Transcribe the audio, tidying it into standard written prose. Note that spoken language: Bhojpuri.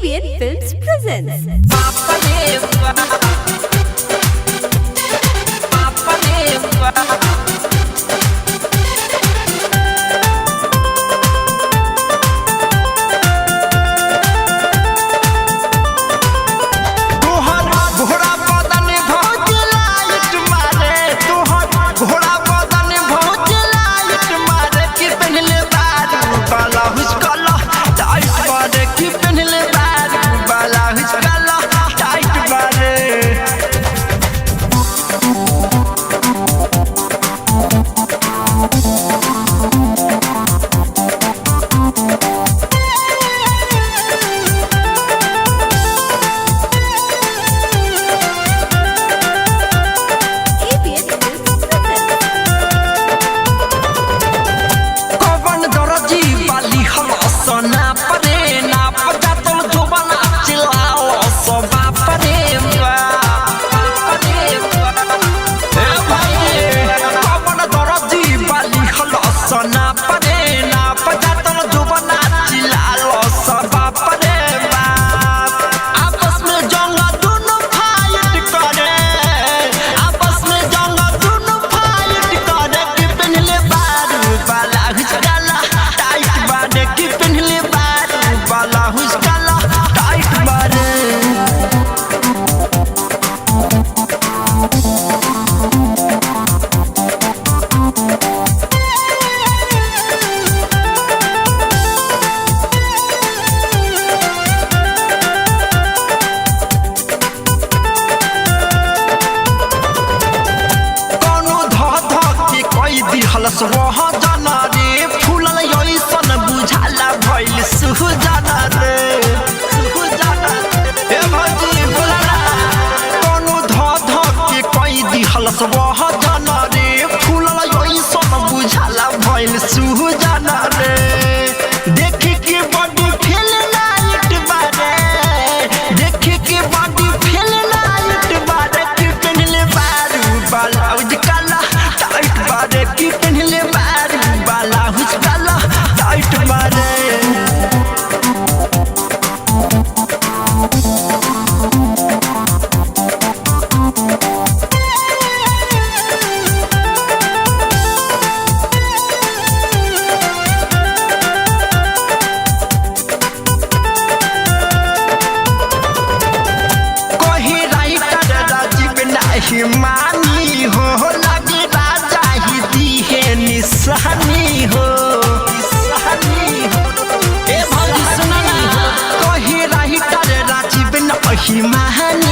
ABN Films presents हलस वह जाना रे फूलल ऐसन बुझाला भइल सुजाना रे सुजाना ए भजी बोला कोनो ध के कई दी हलस वह जाना रे फूलल ऐसन बुझाला भइल सुजाना रे देखि के बॉडी फेल लाइट बारे देखि के बॉडी फेल लाइट बारे कि पहनले बारू ब्लाउज काला टाइट बारे कि पहनले बारू ब्लाउज काला टाइट बारे मानी हो लगे राजा ही दी है निशानी हो ए भौजी सुना कहे रही तर राजीव न अहिमानी